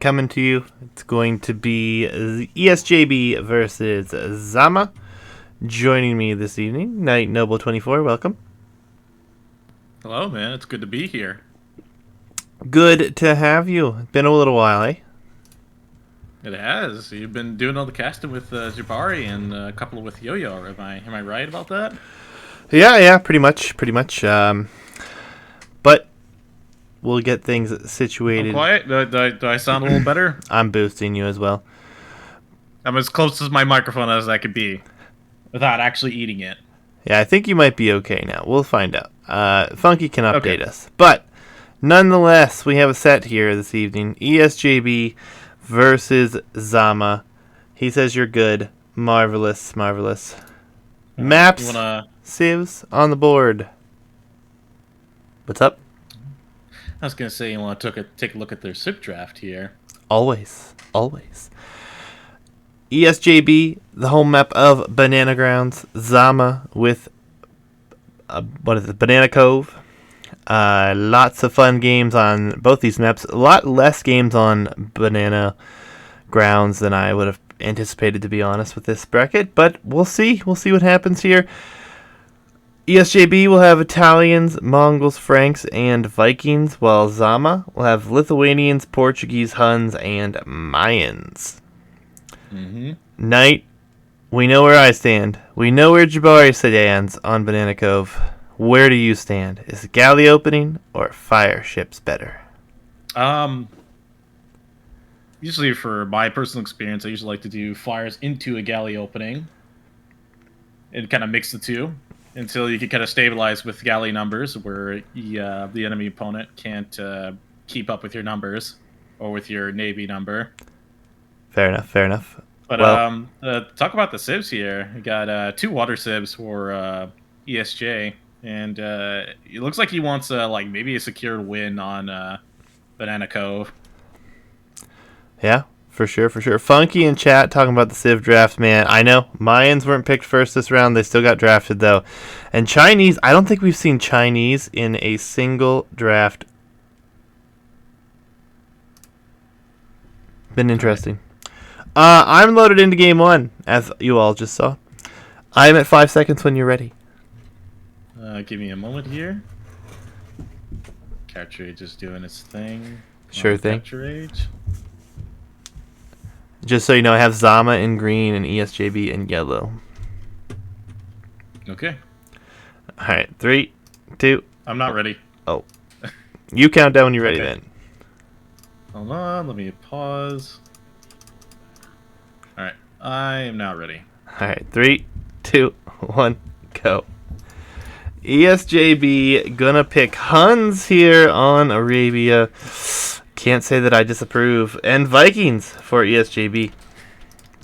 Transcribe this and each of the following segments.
coming to you. It's going to be Esjb versus Zaama. Joining me this evening, Night Noble 24. Welcome. Hello, man. It's good to be here. Good to have you. Been a little while, eh? It has. You've been doing all the casting with Jabari and a couple with Yo-Yo. Am I right about that? Yeah, pretty much. But we'll get things situated. Quiet? Do I sound a little better? I'm boosting you as well. I'm as close to my microphone as I could be without actually eating it. Yeah, I think you might be okay now. We'll find out. Funky can update Okay. us. But nonetheless, we have a set here this evening. Esjb versus Zaama. He says you're good. Marvelous. Maps, You wanna? civs on the board. What's up? I was gonna say you want to take a look at their SIP draft here. Always. Esjb, the home map of Banana Grounds. Zaama with Banana Cove. Lots of fun games on both these maps. A lot less games on Banana Grounds than I would have anticipated, to be honest, with this bracket. But we'll see. We'll see what happens here. Esjb will have Italians, Mongols, Franks, and Vikings, while Zaama will have Lithuanians, Portuguese, Huns, and Mayans. Knight, we know where I stand. We know where Jabari stands on Banana Cove. Where do you stand? Is galley opening or fire ships better? Usually for my personal experience, I usually like to do fires into a galley opening and kind of mix the two until you can kind of stabilize with galley numbers where the enemy opponent can't keep up with your numbers or with your navy number. Fair enough. But Well, talk about the sibs here. We got 2 water sibs for ESJ, and it looks like he wants like maybe a secured win on Banana Cove. yeah, for sure. Funky in chat talking about the Civ draft, man. I know Mayans weren't picked first this round. They still got drafted, though. And Chinese, I don't think we've seen Chinese in a single draft. Been interesting. I'm loaded into game 1, as you all just saw. I'm at 5 seconds when you're ready. Give me a moment here. Capture Age is doing its thing. Sure thing. Capture Age. Just so you know, I have Zaama in green and Esjb in yellow. Okay. All right, 3, 2. I'm not ready. Oh, you count down when you're ready. Okay. Then. Hold on. Let me pause. All right. I am now ready. All right, 3, 2, 1, go. Esjb gonna pick Huns here on Arabia. Can't say that I disapprove. And Vikings for Esjb.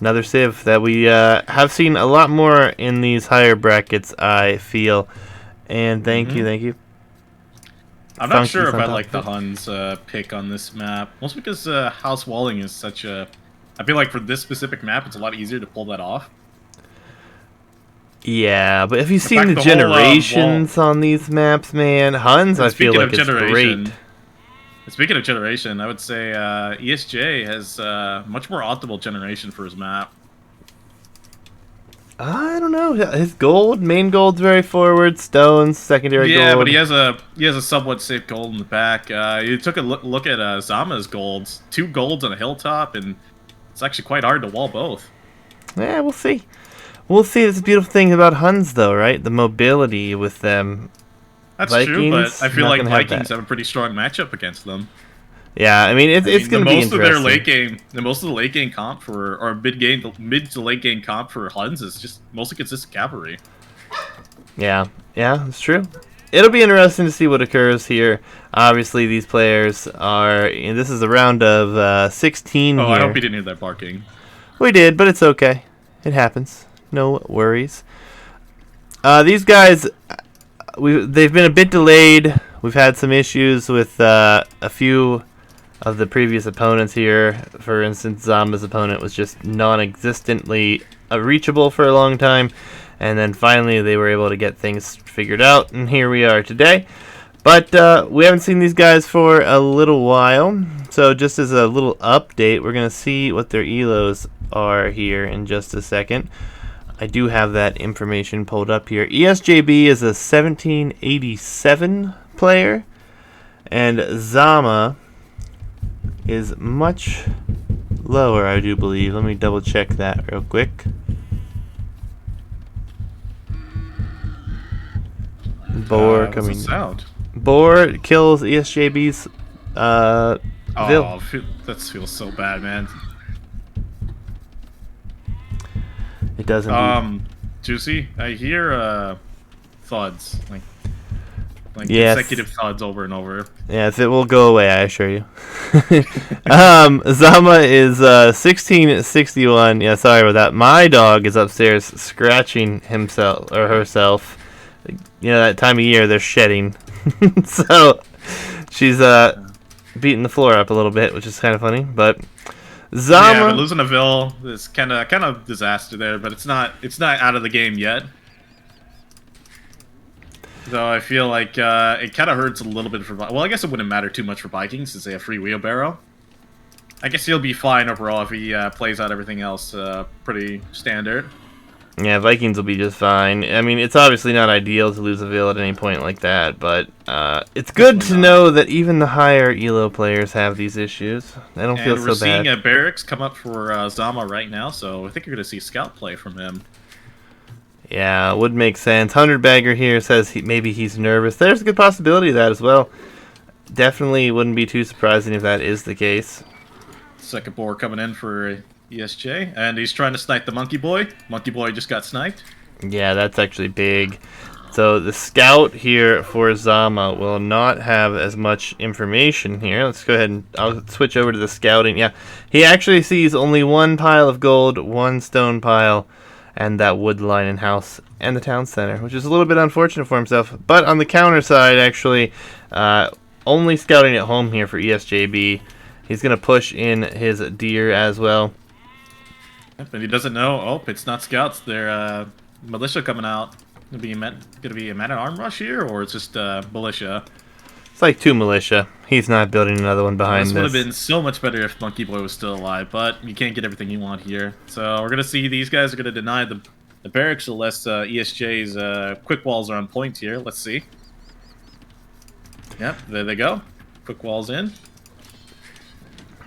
Another civ that we have seen a lot more in these higher brackets, I feel. And thank you. I'm not sure if on I top like the of it. Huns pick on this map. Mostly because House Walling is such a... I feel like for this specific map, it's a lot easier to pull that off. Yeah, but have you seen fact, the the whole, generations on these maps, man? Huns, I feel Speaking like of it's generation, great. Speaking of generation, I would say ESJ has much more optimal generation for his map. I don't know. His main gold's very forward. Stones, secondary gold. Yeah, but he has a somewhat safe gold in the back. You took a look at Zaama's golds, 2 golds on a hilltop, and it's actually quite hard to wall both. Yeah, we'll see. That's the beautiful thing about Huns, though, right? The mobility with them. That's Vikings, true, but I feel not like gonna have Vikings that. have a pretty strong matchup against them. Yeah, I mean, it's going to be Most of their interesting. most of the late game comp for, or mid to late game comp for Huns is just mostly consistent cavalry. Yeah, it's true. It'll be interesting to see what occurs here. Obviously, these players are... This is a round of 16 Oh, here. I hope you didn't hear that barking. We did, but it's okay. It happens. No worries. These guys, they've been a bit delayed. We've had some issues with a few of the previous opponents here. For instance, Zaama's opponent was just non-existently reachable for a long time. And then finally they were able to get things figured out. And here we are today. But we haven't seen these guys for a little while. So just as a little update, we're going to see what their elos are here in just a second. I do have that information pulled up here. Esjb is a 1787 player, and Zaama is much lower, I do believe. Let me double check that real quick. Boar What's the coming. sound? Boar kills Esjb's Vil. Oh, that feels so bad, man. It does indeed. Juicy. I hear thuds, like Yes. consecutive thuds over and over. Yes, it will go away, I assure you. Zaama is 1661. Yeah, sorry about that. My dog is upstairs scratching himself or herself. You know, that time of year they're shedding. So she's beating the floor up a little bit, which is kind of funny. But Zaama, Yeah, but losing a Vil is kind of disaster there, but it's not out of the game yet. Though I feel like it kind of hurts a little bit for... Well, I guess it wouldn't matter too much for Vikings since they have free wheelbarrow. I guess he'll be fine overall if he plays out everything else pretty standard. yeah, Vikings will be just fine. I mean, it's obviously not ideal to lose a Vil at any point like that, but it's good to know that even the higher elo players have these issues. I don't feel so bad. We're seeing a barracks come up for Zaama right now, so I think you're going to see scout play from him. Yeah, would make sense. 100 Bagger here says maybe he's nervous. There's a good possibility of that as well. Definitely wouldn't be too surprising if that is the case. Second boar coming in for Esj, and he's trying to snipe the Monkey Boy. Monkey Boy just got sniped. Yeah, that's actually big. So the scout here for Zaama will not have as much information here. Let's go ahead and I'll switch over to the scouting. Yeah, he actually sees only one pile of gold, one stone pile, and that wood line and house and the town center, which is a little bit unfortunate for himself. But on the counter side, actually, only scouting at home here for Esjb. He's going to push in his deer as well. But he doesn't know. Oh, it's not scouts. They're militia coming out. Gonna be a man-at-arm rush here, or it's just militia. It's like 2 militia. He's not building another one behind This this. would have been so much better if Monkey Boy was still alive, but you can't get everything you want here. So we're gonna see these guys are gonna deny the barracks unless ESJ's quick walls are on point here. Let's see. Yep, there they go. Quick walls in.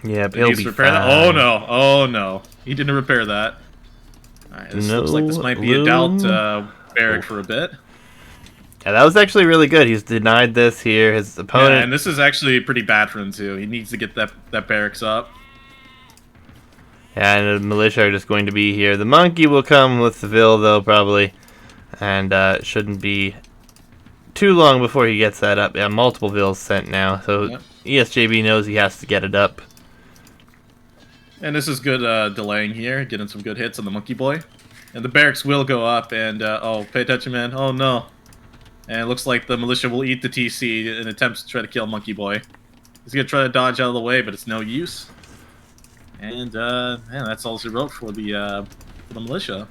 Yeah, he'll be repair that. fine. Oh no! Oh no! He didn't repair that. All right, this looks like this might be a doubt barrack for a bit. Yeah, that was actually really good. He's denied this here. His opponent... Yeah, and this is actually pretty bad for him, too. He needs to get that barracks up. Yeah, and the militia are just going to be here. The monkey will come with the Vil, though, probably. And it shouldn't be too long before he gets that up. Yeah, multiple Vils sent now. So yep. Esjb knows he has to get it up. And this is good delaying here. Getting some good hits on the Monkey Boy. And the barracks will go up. And, oh, pay attention, man. Oh, no. And it looks like the militia will eat the TC in attempts to try to kill Monkey Boy. He's going to try to dodge out of the way, but it's no use. And, man, that's all she wrote for the militia.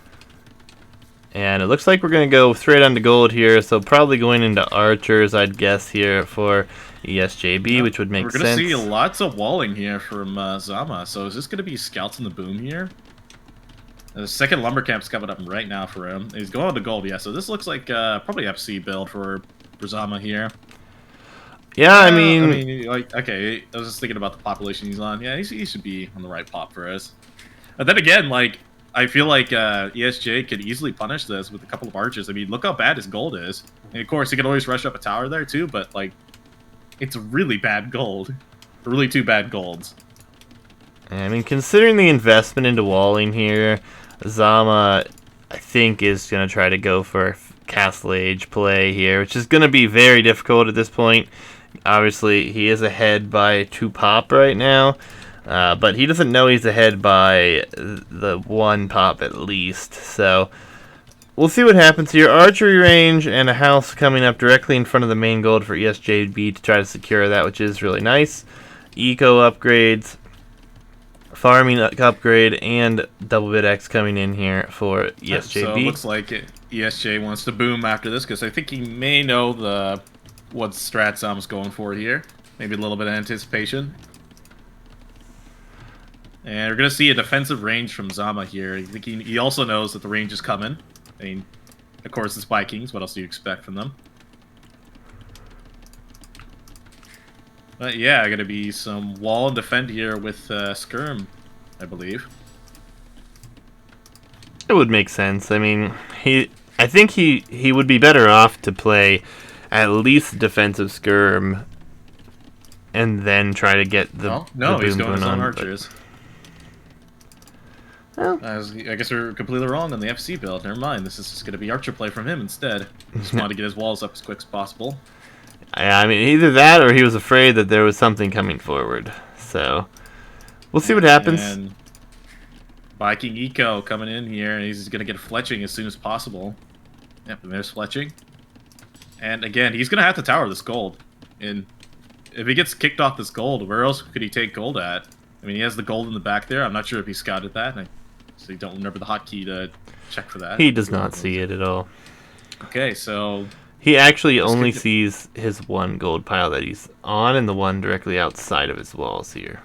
And it looks like we're going to go straight on to gold here, so probably going into archers, I'd guess, here for Esjb, yep. which would make sense. We're going to see lots of walling here from Zaama. So is this going to be scouts in the boom here? The second lumber camp's coming up right now for him. He's going to gold, yeah. So this looks like probably FC build for Zaama here. Yeah, I mean, like, okay, I was just thinking about the population he's on. Yeah, he should be on the right pop for us. But then again, like, I feel like ESJ could easily punish this with a couple of archers. I mean, look how bad his gold is. And of course, he can always rush up a tower there too, but like, it's really bad gold. Really 2 bad golds. I mean, considering the investment into walling here, Zaama, I think, is going to try to go for Castle Age play here, which is going to be very difficult at this point. Obviously, he is ahead by 2 pop right now, but he doesn't know he's ahead by the 1 pop at least. So we'll see what happens here. Archery range and a house coming up directly in front of the main gold for Esjb to try to secure that, which is really nice. Eco upgrades, farming upgrade, and double bit X coming in here for Esjb. So it looks like ESJ wants to boom after this because I think he may know what strat Zaama's going for here. Maybe a little bit of anticipation. And we're going to see a defensive range from Zaama here. I think he also knows that the range is coming. I mean, of course, it's Vikings. What else do you expect from them? But yeah, going to be some wall and defend here with Skirm, I believe. It would make sense. I mean, I think he would be better off to play at least defensive Skirm and then try to get the no, the he's boom going his own on, archers. Well, I guess we're completely wrong on the FC build. Never mind. This is just going to be archer play from him instead. Just wanted to get his walls up as quick as possible. I mean, either that or he was afraid that there was something coming forward. So, we'll see what happens. And Viking Eco coming in here, and he's going to get fletching as soon as possible. Yep, and there's fletching. And again, he's going to have to tower this gold. And if he gets kicked off this gold, where else could he take gold at? I mean, he has the gold in the back there. I'm not sure if he scouted that. So you don't remember the hotkey to check for that. He does not see it at all. Okay, so he actually only sees his one gold pile that he's on and the one directly outside of his walls here.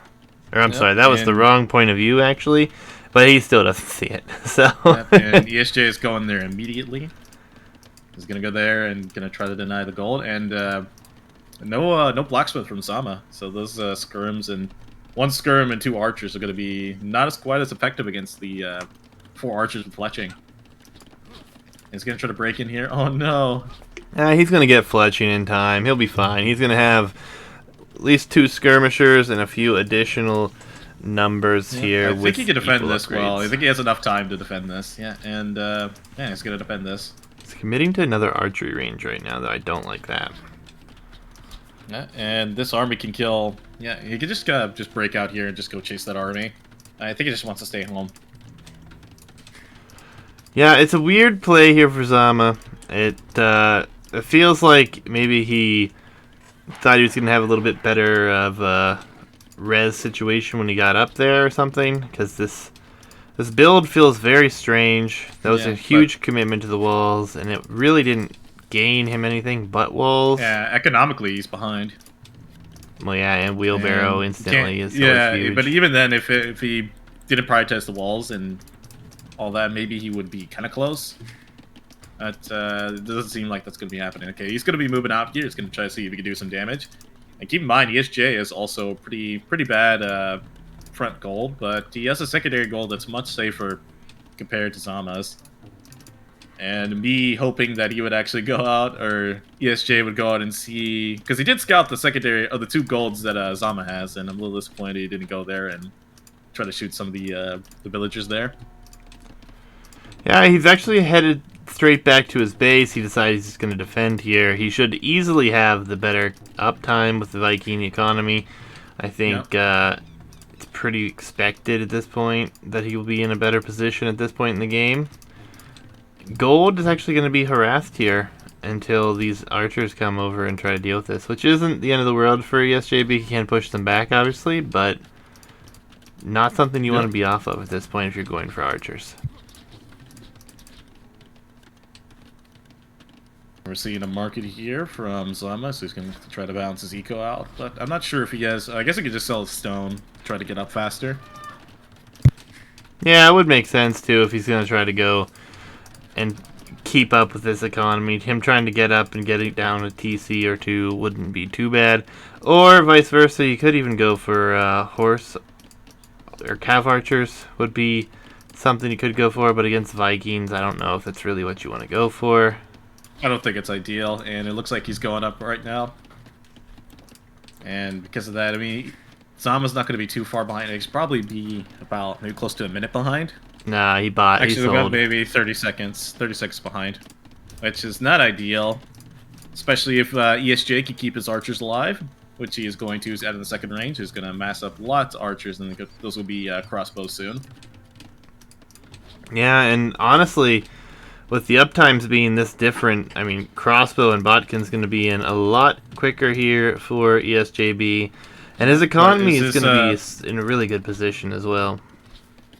Or I'm sorry, that was the wrong point of view actually, but he still doesn't see it. So and Esjb is going there immediately. He's gonna go there and gonna try to deny the gold, and no blacksmith from Zaama. So those skirms and one skirm and 2 archers are gonna be not quite as effective against the 4 archers with fletching. He's gonna try to break in here. Oh no! He's gonna get fletching in time. He'll be fine. He's gonna have at least 2 skirmishers and a few additional numbers here. I think he can defend this upgrades. well. I think he has enough time to defend this. Yeah, and yeah, he's gonna defend this. He's committing to another archery range right now, though. I don't like that. Yeah, and this army can kill. Yeah, he could just break out here and just go chase that army. I think he just wants to stay home. Yeah, it's a weird play here for Zaama. It feels like maybe he thought he was going to have a little bit better of a res situation when he got up there or something, because this build feels very strange. That was a huge commitment to the walls, and it really didn't gain him anything but walls. Yeah, economically he's behind. Well, yeah, and wheelbarrow instantly is huge. But even then, if he didn't prioritize the walls and all that, maybe he would be kind of close. But it doesn't seem like that's going to be happening. Okay, he's going to be moving out here. He's going to try to see if he can do some damage. And keep in mind, Esjb is also pretty bad front gold, but he has a secondary gold that's much safer compared to Zaama's. And me hoping that he would actually go out, or Esjb would go out and see, because he did scout the secondary of the 2 golds that Zaama has, and I'm a little disappointed he didn't go there and try to shoot some of the villagers there. Yeah, he's actually headed straight back to his base. He decides he's going to defend here. He should easily have the better uptime with the Viking economy. I think it's pretty expected at this point that he will be in a better position at this point in the game. Gold is actually going to be harassed here until these archers come over and try to deal with this, which isn't the end of the world for Esjb. He can push them back, obviously, but not something you want to be off of at this point if you're going for archers. We're seeing a market here from Zaama, so he's going to try to balance his eco out. But I'm not sure if he has... I guess he could just sell his stone, try to get up faster. Yeah, it would make sense, too, if he's going to try to go and keep up with this economy. Him trying to get up and getting down a TC or 2 wouldn't be too bad. Or vice versa, you could even go for horse or cav archers would be something you could go for, but against Vikings, I don't know if that's really what you want to go for. I don't think it's ideal, and it looks like he's going up right now. And because of that, I mean, Zaama's not going to be too far behind. He's probably be about maybe close to a minute behind. Nah, he bought. Actually, about maybe 30 seconds behind, which is not ideal, especially if Esjb can keep his archers alive, which he is going to out of the second range. He's going to mass up lots of archers, and those will be crossbows soon. Yeah, and honestly, with the uptimes being this different, I mean, crossbow and botkin's going to be in a lot quicker here for Esjb, and his economy is going to be in a really good position as well.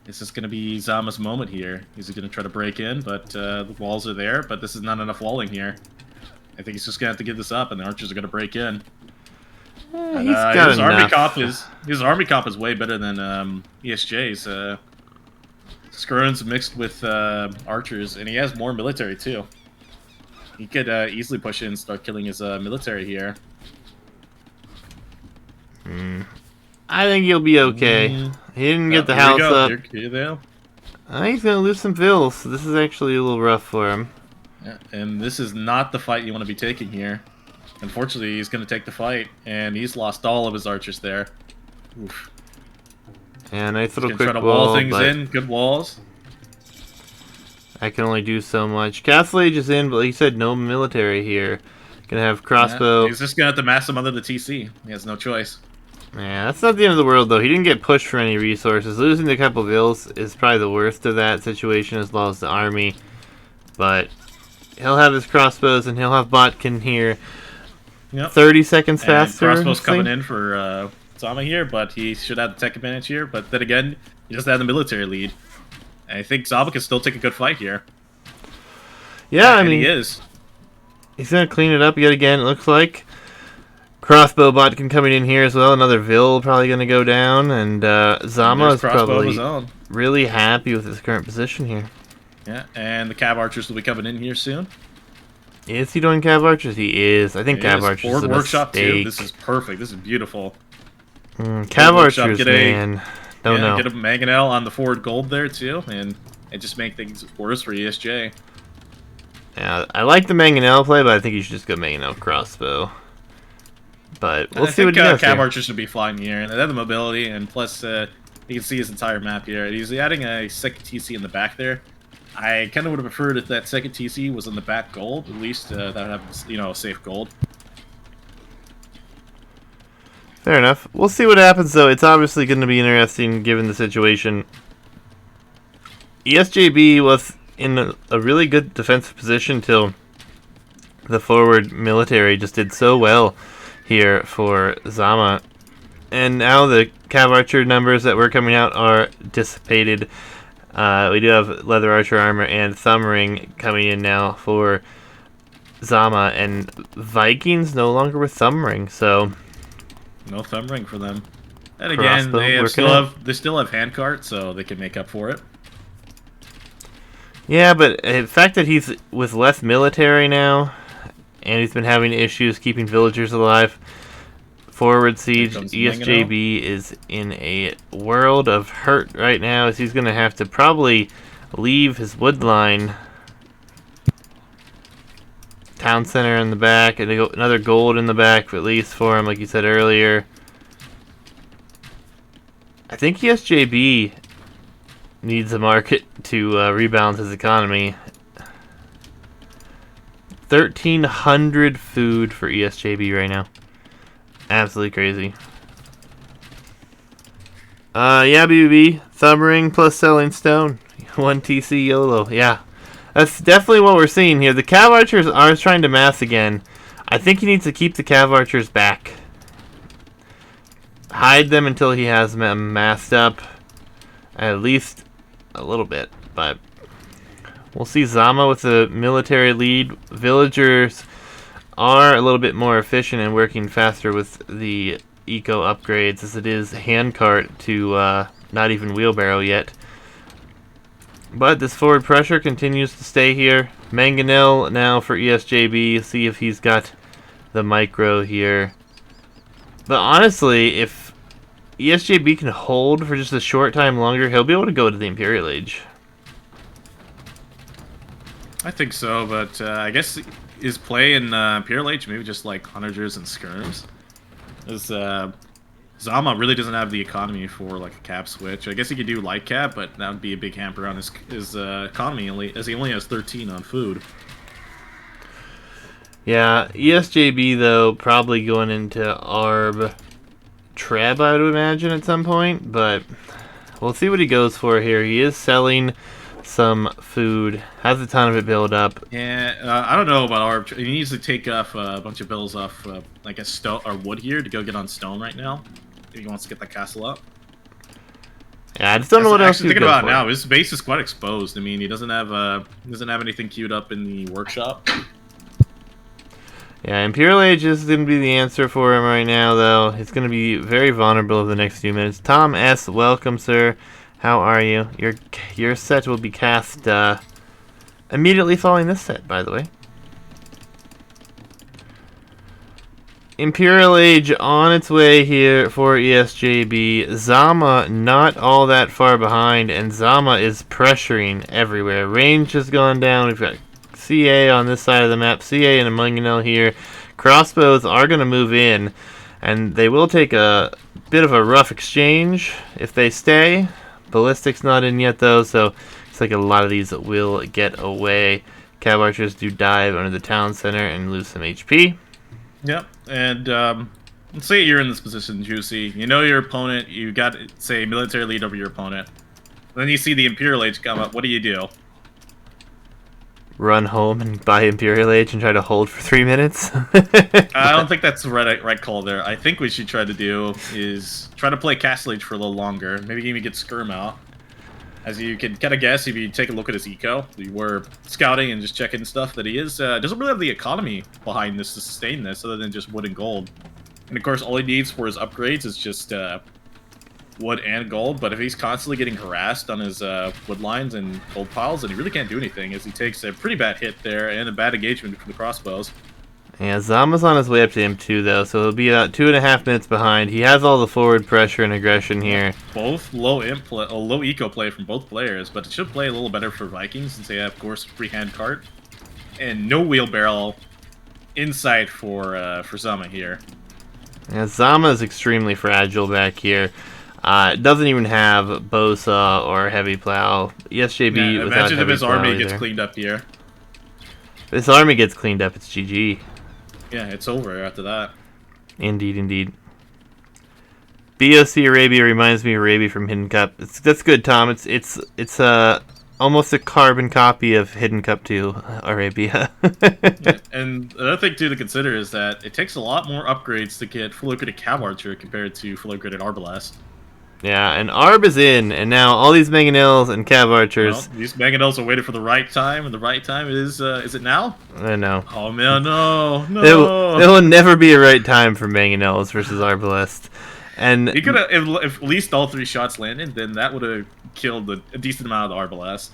This is going to be Zaama's moment here. He's going to try to break in, but the walls are there, but this is not enough walling here. I think he's just going to have to give this up, and the archers are going to break in. And, He's got his army cop is way better than ESJ's. Skirns mixed with archers, and he has more military too. He could easily push in and start killing his military here. I think he'll be okay. He didn't get the house up. Here they He's gonna lose some vills, so this is actually a little rough for him. Yeah, and this is not the fight you want to be taking here. Unfortunately, he's going to take the fight, and he's lost all of his archers there. Oof. Yeah, nice little He's quick try to wall, wall things but in. Good walls. I can only do so much. Castle Age is in, but he said no military here. Gonna have crossbow. Yeah, he's just going to have to mass him under the TC. He has no choice. Yeah, that's not the end of the world, though. He didn't get pushed for any resources. Losing a couple vills is probably the worst of that situation, as well as the army. But he'll have his crossbows, and he'll have Botkin here. Yep. 30 seconds faster. And crossbows coming in for Zaama here, but he should have the tech advantage here. But then again, he doesn't have the military lead. And I think Zaama can still take a good fight here. Yeah, and I mean, he is. He's gonna clean it up yet again, it looks like. Crossbow Botkin coming in here as well. Another Vill probably gonna go down, and Zaama is probably really happy with his current position here. Yeah, and the Cav Archers will be coming in here soon. Is he doing Cav Archers? He is. I think Cav Archers is a Workshop mistake. too. This is perfect. This is beautiful. Cav Archers, man. Don't know. Get a Mangonel on the forward gold there too, and just make things worse for ESJ. Yeah, I like the Mangonel play, but I think you should just go Mangonel crossbow. But we'll see what he does. Cav Archers should be flying here, and they have the mobility, and plus you can see his entire map here. He's adding a second TC in the back there. I kind of would have preferred if that second TC was in the back gold. At least that would have, a safe gold. Fair enough. We'll see what happens, though. It's obviously going to be interesting given the situation. Esjb was in a really good defensive position till the forward military just did so well here for Zaama. And now the Cav Archer numbers that were coming out are dissipated. We do have Leather Archer Armor and Thumb Ring coming in now for Zaama, and Vikings no longer with Thumb Ring, so no Thumb Ring for them. And again, they still have Handcart, so they can make up for it. Yeah, but the fact that he's with less military now, and he's been having issues keeping villagers alive. Forward siege, Esjb is in a world of hurt right now, as he's going to have to probably leave his wood line. Town center in the back, and another gold in the back, at least for him, like you said earlier. I think Esjb needs a market to rebalance his economy. 1,300 food for Esjb right now. Absolutely crazy. Yeah, BB. Thumb Ring plus Selling Stone. 1 TC YOLO. Yeah. That's definitely what we're seeing here. The Cav Archers are trying to mass again. I think he needs to keep the Cav Archers back. Hide them until he has them massed up. At least a little bit. But we'll see Zaama with the military lead. Villagers are a little bit more efficient and working faster with the eco upgrades, as it is handcart to not even wheelbarrow yet. But this forward pressure continues to stay here. Mangonel now for Esjb. See if he's got the micro here. But honestly, if Esjb can hold for just a short time longer, he'll be able to go to the Imperial Age. I think so, but I guess his play in Imperial Age maybe just like Onagers and Skirms. Because Zaama really doesn't have the economy for like a cap switch. I guess he could do light cap, but that would be a big hamper on his economy, as he only has 13 on food. Yeah, Esjb though probably going into Arb Treb, I would imagine, at some point, but we'll see what he goes for here. He is selling some food, has a ton of it built up. Yeah, I don't know about Arb. He needs to take off a bunch of bills off like a stone or wood here to go get on stone right now if he wants to get the castle up. Yeah, I just don't know what else he's thinking about now. His base is quite exposed. I mean, he doesn't have anything queued up in the workshop. Yeah, Imperial Age is going to be the answer for him right now, though. He's going to be very vulnerable over the next few minutes. Tom S., welcome, sir. How are you? Your set will be cast immediately following this set, by the way. Imperial Age on its way here for Esjb. Zaama not all that far behind, and Zaama is pressuring everywhere. Range has gone down. We've got CA on this side of the map. CA and a Mangonel here. Crossbows are going to move in, and they will take a bit of a rough exchange if they stay. Ballistic's not in yet, though, so it's like a lot of these will get away. Cav Archers do dive under the town center and lose some HP. Yep, and let's say you're in this position, Juicy. You know your opponent, you got, say, military lead over your opponent. Then you see the Imperial Age come up, what do? Run home and buy Imperial Age and try to hold for 3 minutes? I don't think that's the right call there. I think what we should try to do is try to play Castle Age for a little longer. Maybe even get Skirm out. As you can kind of guess, if you take a look at his eco, you were scouting and just checking stuff that he is, doesn't really have the economy behind this to sustain this, other than just wood and gold. And of course, all he needs for his upgrades is just wood and gold. But if he's constantly getting harassed on his wood lines and gold piles, then he really can't do anything, as he takes a pretty bad hit there and a bad engagement from the crossbows. Yeah, Zaama's on his way up to M2, though, so he'll be about 2.5 minutes behind. He has all the forward pressure and aggression here. Both low eco play from both players, but it should play a little better for Vikings since they have, of course, freehand cart. And no wheelbarrow insight for Zaama here. Yeah, Zaama is extremely fragile back here. It doesn't even have Bosa or Heavy Plow. Esjb Yeah, without imagine if Heavy his Plow army gets either. cleaned up here. If this army gets cleaned up, it's GG. Yeah, it's over after that. Indeed, indeed. BOC Arabia reminds me of Arabia from Hidden Cup. That's good, Tom. It's almost a carbon copy of Hidden Cup 2 Arabia. Yeah, and another thing too to consider is that it takes a lot more upgrades to get full upgraded Cav Archer compared to full upgraded Arbalest. Yeah, and Arb is in, and now all these Mangonels and Cav Archers. Well, these Mangonels are waiting for the right time, and the right time is it now? I know. Oh man, no. There will never be a right time for Mangonels versus Arbalest. And He could have, if at least all 3 shots landed, then that would have killed a decent amount of the Arbalest.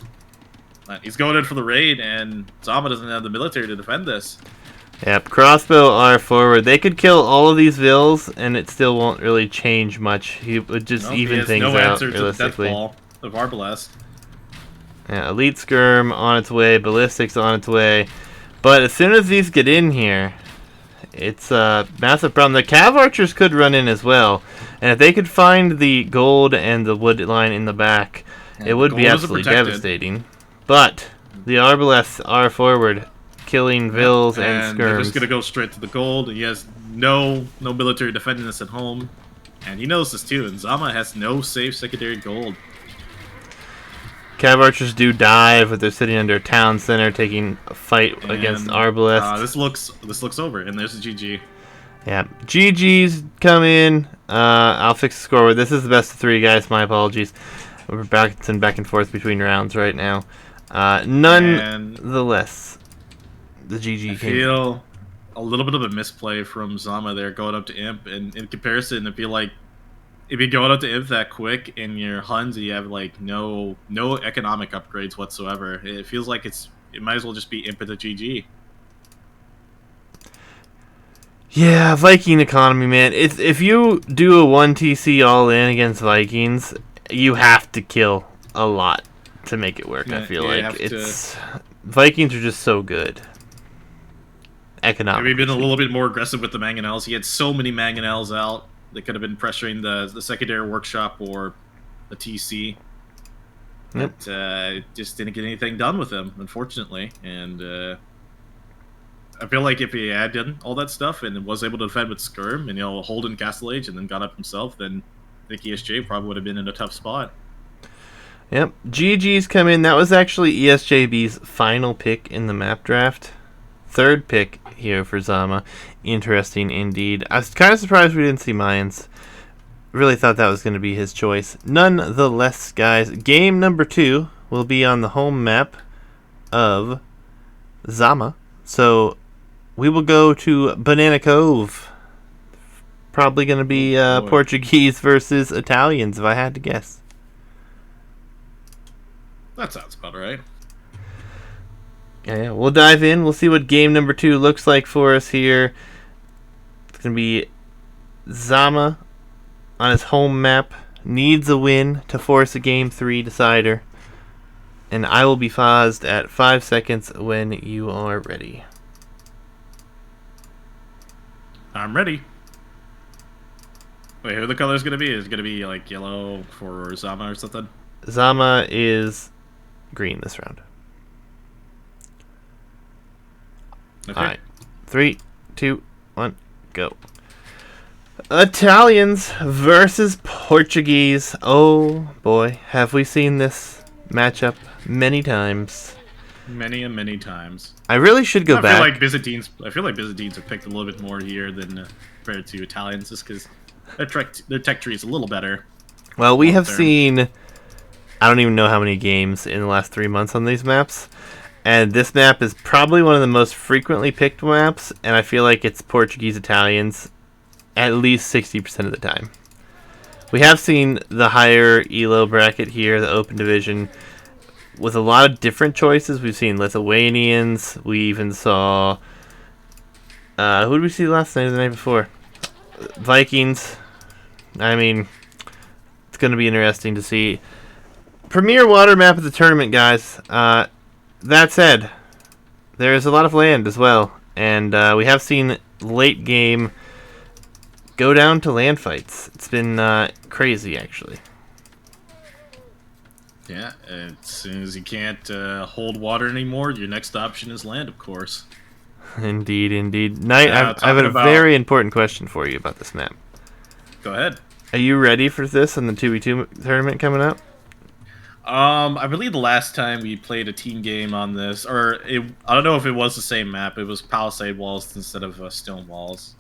He's going in for the raid, and Zaama doesn't have the military to defend this. Yep, crossbow R forward. They could kill all of these vills, and it still won't really change much. He would just even things no out, answer to the death realistically. ball of Arbalest. Yeah, Elite Skirm on its way, Ballistics on its way. But as soon as these get in here, it's a massive problem. The Cav Archers could run in as well, and if they could find the gold and the wood line in the back, it would be absolutely devastating. But the Arbalests are forward, killing vills and skirms. They're just gonna go straight to the gold. He has no military defending this at home, and he knows this too. And Zaama has no safe secondary gold. Cav Archers do dive, but they're sitting under a town center taking a fight against Arbalest. This looks over, and there's the GG. Yeah, GG's come in. I'll fix the score. This is the best of 3, guys. My apologies. We're back and forth between rounds right now. Nonetheless, the GG I feel a little bit of a misplay from Zaama there going up to Imp, and in comparison, I feel like if you're going up to Imp that quick in your Huns, you have like no economic upgrades whatsoever. It feels like it might as well just be Imp at the GG. Yeah, Viking economy, man. If you do a 1TC all in against Vikings, you have to kill a lot to make it work. Yeah, I feel you like have it's Vikings are just so good. Economic. Maybe been a little bit more aggressive with the Mangonels. He had so many Mangonels out. They could have been pressuring the secondary workshop or the TC. Yep. But just didn't get anything done with him, unfortunately. And I feel like if he had done all that stuff and was able to defend with Skirm and hold in Castle Age and then got up himself, then I think ESJ probably would have been in a tough spot. Yep. GG's come in. That was actually ESJB's final pick in the map draft. 3rd pick here for Zaama. Interesting indeed. I was kind of surprised we didn't see Mayans. Really thought that was going to be his choice. Nonetheless, guys, game number 2 will be on the home map of Zaama. So we will go to Banana Cove. Probably going to be Portuguese versus Italians, if I had to guess. That sounds about right. Yeah, we'll dive in. We'll see what game number 2 looks like for us here. It's going to be Zaama on his home map. Needs a win to force a game 3 decider. And I will be paused at 5 seconds when you are ready. I'm ready. Wait, who are the colors going to be? Is it going to be like yellow for Zaama or something? Zaama is green this round. Okay. Alright. 3, 2, 1, go. Italians versus Portuguese. Oh boy, have we seen this matchup many times. Many times. I really should go back. I feel like Byzantines are picked a little bit more here than compared to Italians, just because their tech tree is a little better. Well, we have seen, I don't even know how many games in the last 3 months on these maps. And this map is probably one of the most frequently picked maps, and I feel like it's Portuguese-Italians at least 60% of the time. We have seen the higher ELO bracket here, the open division, with a lot of different choices. We've seen Lithuanians, we even saw, who did we see last night or the night before? Vikings. I mean, it's going to be interesting to see. Premier water map of the tournament, guys. That said, there is a lot of land as well, and we have seen late game go down to land fights. It's been crazy, actually. Yeah, as soon as you can't hold water anymore, your next option is land, of course. Indeed, indeed. Knight, I have a very important question for you about this map. Go ahead. Are you ready for this in the 2v2 tournament coming up? I believe the last time we played a team game on this, I don't know if it was the same map. It was palisade walls instead of stone walls.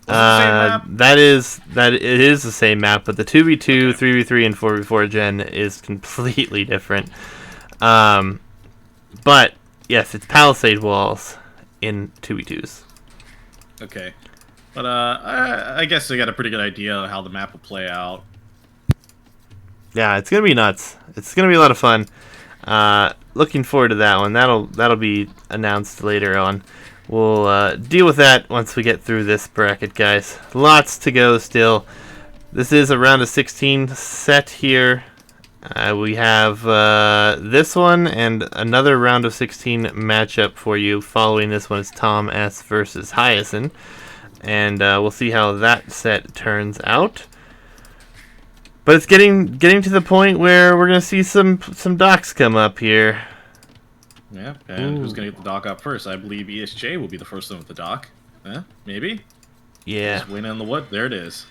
Was it the same map? It is the same map, but the 2v2, okay. 3v3, and 4v4 gen is completely different. But yes, it's palisade walls in 2v2s. Okay, but I guess I got a pretty good idea of how the map will play out. Yeah, it's gonna be nuts. It's gonna be a lot of fun. Looking forward to that one. That'll be announced later on. We'll deal with that once we get through this bracket, guys. Lots to go still. This is a round of 16 set here. We have this one and another round of 16 matchup for you. Following this one is Tom S versus Hyacinth, and we'll see how that set turns out. But it's getting to the point where we're gonna see some docks come up here. Yeah, and who's gonna get the dock up first? I believe Esjb will be the first one with the dock. Maybe? Yeah. Just win on the wood. There it is.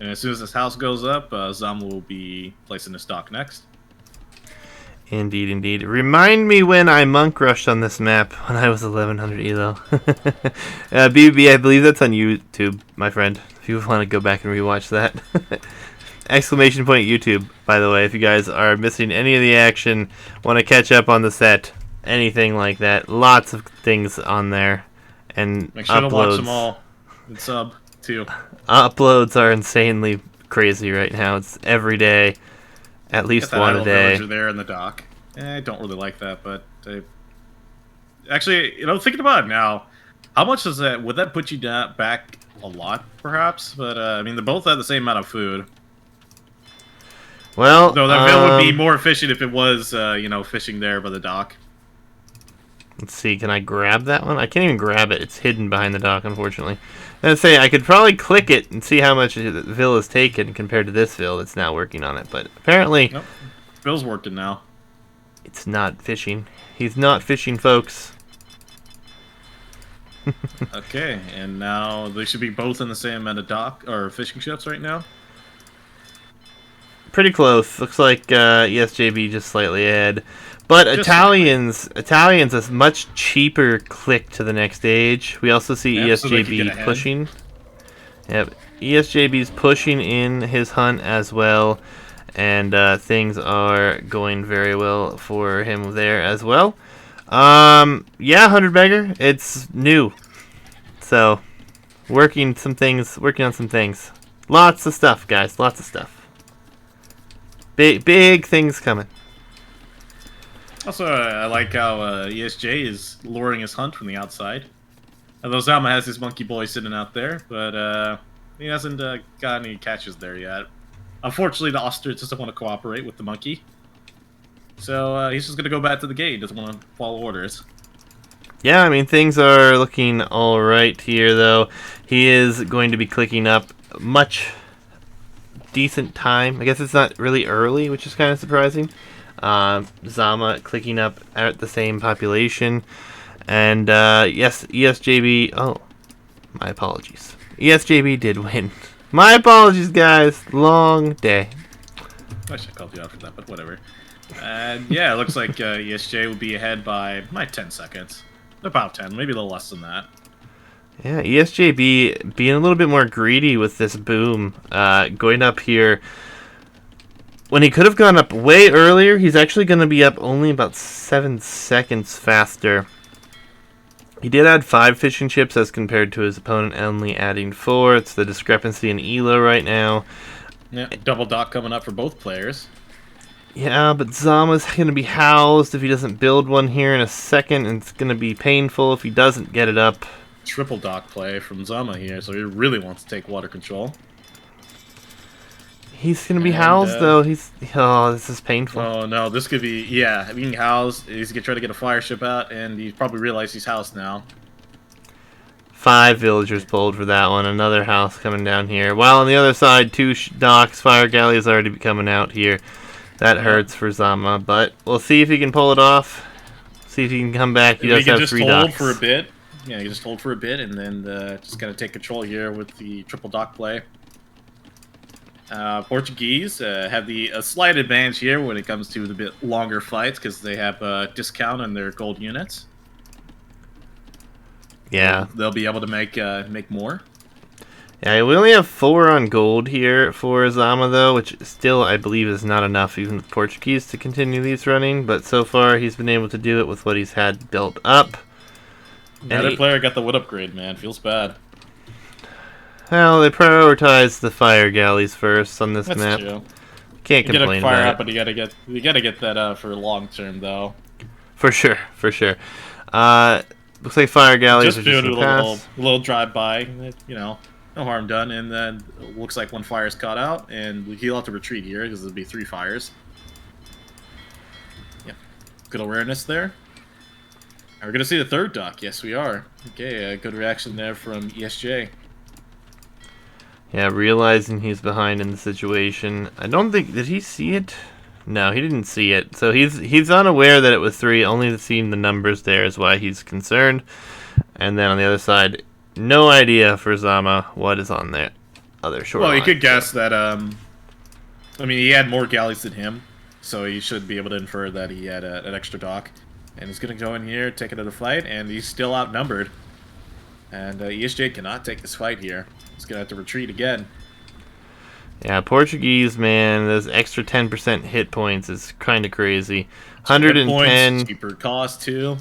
And as soon as this house goes up, Zaama will be placing his dock next. Indeed, indeed. Remind me when I monk rushed on this map when I was 1100 elo. BB, I believe that's on YouTube, my friend. If you want to go back and rewatch that. Exclamation point YouTube, by the way, if you guys are missing any of the action, want to catch up on the set, anything like that, lots of things on there, and make sure to watch them all and sub too. Uploads are insanely crazy right now. It's every day, at least one a day. Villager there in the dock. I don't really like that, but actually, thinking about it now, how much does that? Would that put you back a lot, perhaps? But I mean, they both have the same amount of food. Well, though that Ville would be more efficient if it was, fishing there by the dock. Let's see, can I grab that one? I can't even grab it. It's hidden behind the dock, unfortunately. I'd say I could probably click it and see how much Ville has taken compared to this Ville that's now working on it. But apparently, nope. Ville's working now. It's not fishing. He's not fishing, folks. Okay, and now they should be both in the same amount of dock or fishing ships right now. Pretty close. Looks like Esjb just slightly ahead. But Italians a much cheaper click to the next stage. We also see Esjb pushing. Yep, Esjb's pushing in his hunt as well, and things are going very well for him there as well. Yeah, 100 beggar. It's new, so working on some things. Lots of stuff, guys. Lots of stuff. Big things coming. Also, I like how ESJ is luring his hunt from the outside. Although Zaama has his monkey boy sitting out there, but he hasn't got any catches there yet. Unfortunately, the ostrich doesn't want to cooperate with the monkey. So he's just going to go back to the gate. He doesn't want to follow orders. Yeah, I mean, things are looking all right here, though. He is going to be clicking up much decent time. I guess it's not really early, which is kind of surprising. Zaama clicking up at the same population. And, yes, ESJB... Oh, my apologies. ESJB did win. My apologies, guys. Long day. I should have called you out for that, but whatever. And, yeah, it looks like ESJ will be ahead by 10 seconds. About 10, maybe a little less than that. Yeah, ESJB being a little bit more greedy with this boom. Going up here... When he could have gone up way earlier, he's actually going to be up only about 7 seconds faster. He did add 5 fishing chips as compared to his opponent only adding 4. It's the discrepancy in ELO right now. Yeah, double dock coming up for both players. Yeah, but Zaama's going to be housed if he doesn't build one here in a second, and it's going to be painful if he doesn't get it up. Triple dock play from Zaama here, so he really wants to take water control. He's going to be housed, though. Oh, this is painful. Oh, no, this could be... Yeah, being housed, he's going to try to get a fire ship out, and he probably realized he's housed now. 5 villagers pulled for that one. Another house coming down here. While on the other side, 2 docks. Fire galley is already coming out here. That hurts for Zaama, but we'll see if he can pull it off. See if he can come back. He does have 3 docks. Just hold for a bit. Yeah, you just hold for a bit, and then just kind of take control here with the triple dock play. Portuguese have a slight advantage here when it comes to the bit longer fights because they have a discount on their gold units. Yeah, they'll be able to make more. Yeah, we only have 4 on gold here for Zaama, though, which still, I believe, is not enough even with Portuguese to continue these running. But so far, he's been able to do it with what he's had built up. The other player got the wood upgrade, man. Feels bad. Well, they prioritized the fire galleys first on this That's map. True. Can't complain get a fire about up, but you gotta get that for long term, though. For sure, for sure. Looks like fire galleys just are just a little drive by, you know. No harm done, and then it looks like 1 fire's caught out, and he'll have to retreat here because there'll be 3 fires. Yeah, good awareness there. Are we gonna see the 3rd dock? Yes, we are. Okay, good reaction there from ESJ. Yeah, realizing he's behind in the situation. I don't think... Did he see it? No, he didn't see it. So he's unaware that it was 3. Only seeing the numbers there is why he's concerned. And then on the other side, no idea for Zaama what is on that other shoreline. Well, you could guess that... I mean, he had more galleys than him, so you should be able to infer that he had an extra dock. And he's going to go in here, take another fight, and he's still outnumbered. And ESJ cannot take this fight here. He's going to have to retreat again. Yeah, Portuguese, man, those extra 10% hit points is kind of crazy. 110. Cheaper cost, too.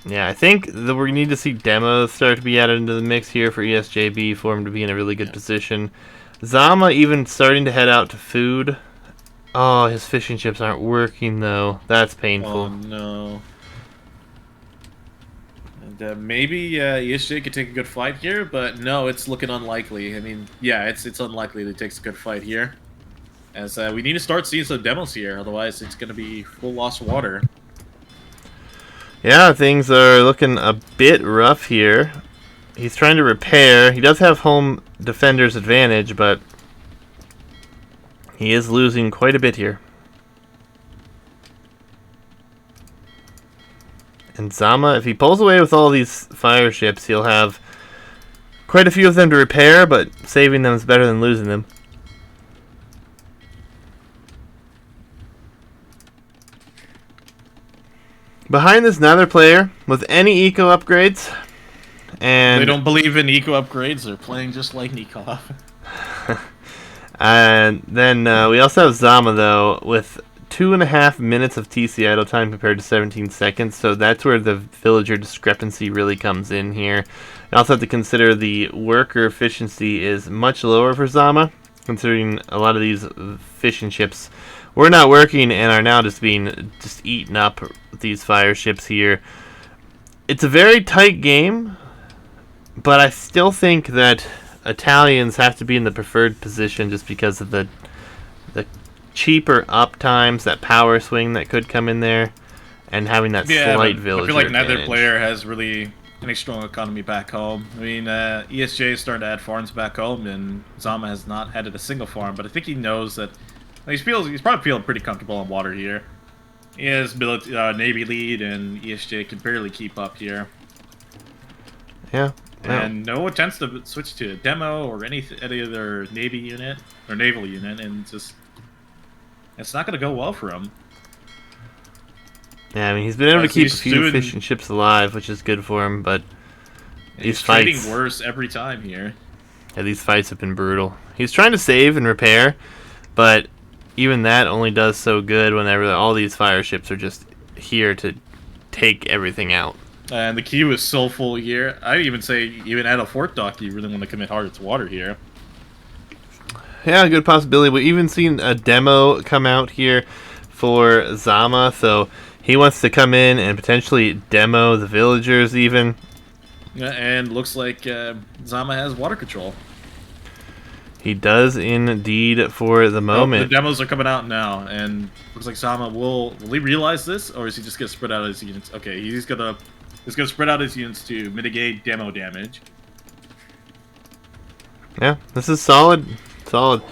Yeah, I think that we need to see demos start to be added into the mix here for ESJB for him to be in a really good position. Zaama even starting to head out to food. Oh, his fishing chips aren't working, though. That's painful. Oh, no. And maybe ESJ could take a good fight here, but no, it's looking unlikely. I mean, yeah, it's unlikely that he takes a good fight here. As we need to start seeing some demos here, otherwise it's going to be full loss of water. Yeah, things are looking a bit rough here. He's trying to repair. He does have home defender's advantage, but he is losing quite a bit here. And Zaama, if he pulls away with all these fire ships, he'll have quite a few of them to repair, but saving them is better than losing them. Behind this another player with any eco upgrades. And they don't believe in eco upgrades. They're playing just like Nikov. And then we also have Zaama, though, with 2.5 minutes of TC idle time compared to 17 seconds, so that's where the villager discrepancy really comes in here. You also have to consider the worker efficiency is much lower for Zaama, considering a lot of these fishing ships were not working and are now just eaten up with these fire ships here. It's a very tight game, but I still think that Italians have to be in the preferred position just because of the cheaper up times, that power swing that could come in there, and having that slight villager I feel like advantage. neither player has really any strong economy back home. I mean, Esjb is starting to add farms back home, and Zaama has not added a single farm, but I think he knows that he's probably feeling pretty comfortable on water here. He has Navy lead, and Esjb can barely keep up here. Yeah. And no attempts to switch to a demo or any other Navy unit or naval unit, and just it's not going to go well for him. Yeah, I mean, he's been able to keep a few fishing ships alive, which is good for him, but these fights... He's trading worse every time here. Yeah, these fights have been brutal. He's trying to save and repair, but even that only does so good whenever all these fire ships are just here to take everything out. And the queue is so full here. I'd even say, even at a fort dock, you really want to commit hard to water here. Yeah, good possibility. We've even seen a demo come out here for Zaama, so he wants to come in and potentially demo the villagers even. Yeah, and looks like Zaama has water control. He does indeed for the moment. The demos are coming out now, and looks like Zaama will he realize this, or is he just gonna spread out his units? Okay, he's gonna spread out his units to mitigate demo damage. Yeah, this is solid. Solid.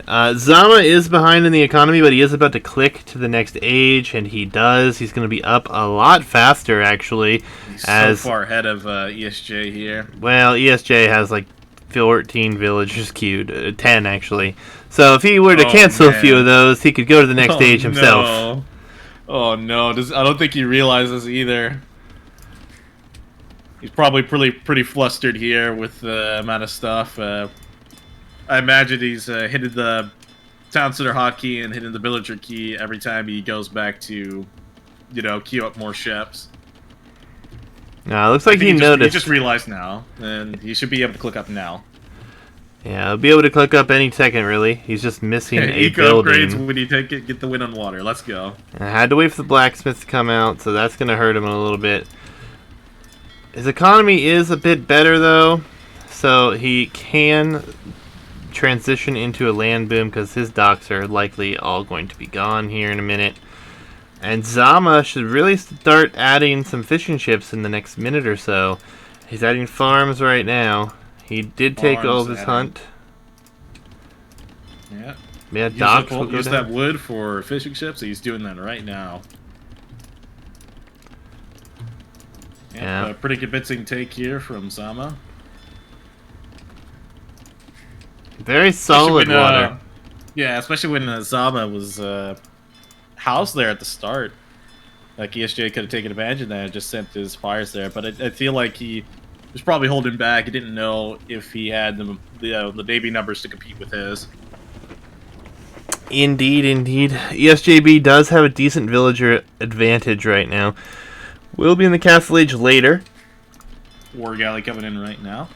Zaama is behind in the economy, but he is about to click to the next age, and he does. He's going to be up a lot faster, actually. He's so far ahead of Esjb here. Well, Esjb has like 14 villagers queued, 10 actually. So if he were to cancel a few of those, he could go to the next stage himself. No. Oh no! I don't think he realizes either. He's probably pretty flustered here with the amount of stuff. I imagine he's hitting the town center hotkey and hitting the villager key every time he goes back to, queue up more ships. No, it looks like he noticed. He just realized now, and he should be able to click up now. Yeah, he'll be able to click up any second, really. He's just missing a eco building. Upgrades when you get the win on water. Let's go. I had to wait for the blacksmith to come out, so that's going to hurt him a little bit. His economy is a bit better, though, so he can transition into a land boom because his docks are likely all going to be gone here in a minute. And Zaama should really start adding some fishing ships in the next minute or so. He's adding farms right now. He did take all of his hunt. Yeah. Yeah, docks will go use down. that wood for fishing ships. He's doing that right now. Yeah. A pretty convincing take here from Zaama. Very solid water. Yeah, especially when Zaama was housed there at the start. Like, Esjb could have taken advantage of that and just sent his fires there. But I feel like he was probably holding back. He didn't know if he had the Navy numbers to compete with his. Indeed, indeed. Esjb does have a decent villager advantage right now. We'll be in the Castle Age later. War Galley coming in right now.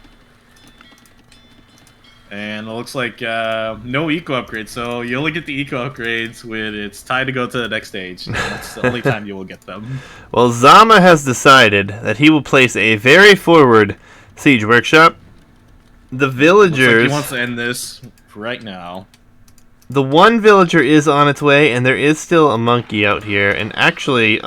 And it looks like no eco upgrades, so you only get the eco upgrades when it's time to go to the next stage. That's the only time you will get them. Well, Zaama has decided that he will place a very forward siege workshop. The villagers... Looks like he wants to end this right now. The one villager is on its way, and there is still a monkey out here. And actually,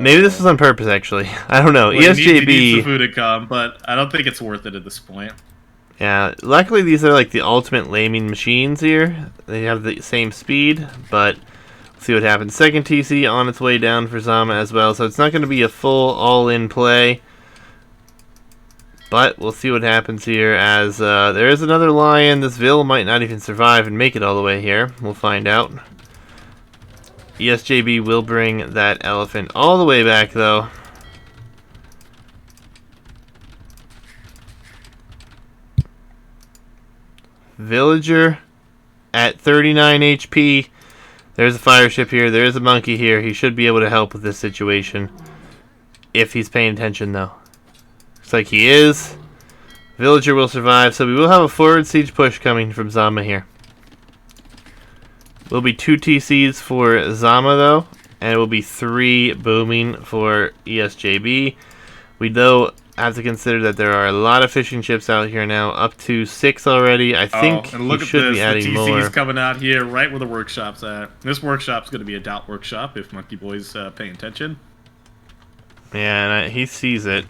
maybe this was on purpose, actually. I don't know. Well, Esjb... He needs the food to come, but I don't think it's worth it at this point. Yeah, luckily these are like the ultimate laming machines here. They have the same speed, but we'll see what happens. Second TC on its way down for Zaama as well, so it's not going to be a full all-in play. But we'll see what happens here as there is another lion. This Vil might not even survive and make it all the way here. We'll find out. Esjb will bring that elephant all the way back, though. Villager at 39 HP. There's a fire ship here. There's a monkey here. He should be able to help with this situation. If he's paying attention, though. Looks like he is. Villager will survive, so we will have a forward siege push coming from Zaama here. Will be 2 TCs for Zaama, though, and it will be 3 booming for Esjb. We, though, have to consider that there are a lot of fishing ships out here now, up to 6 already. I think and look he at should this. be adding the TC's more. coming out here right where the workshop's at. This workshop's going to be a dot workshop if Monkey Boy's paying attention. Yeah, and he sees it.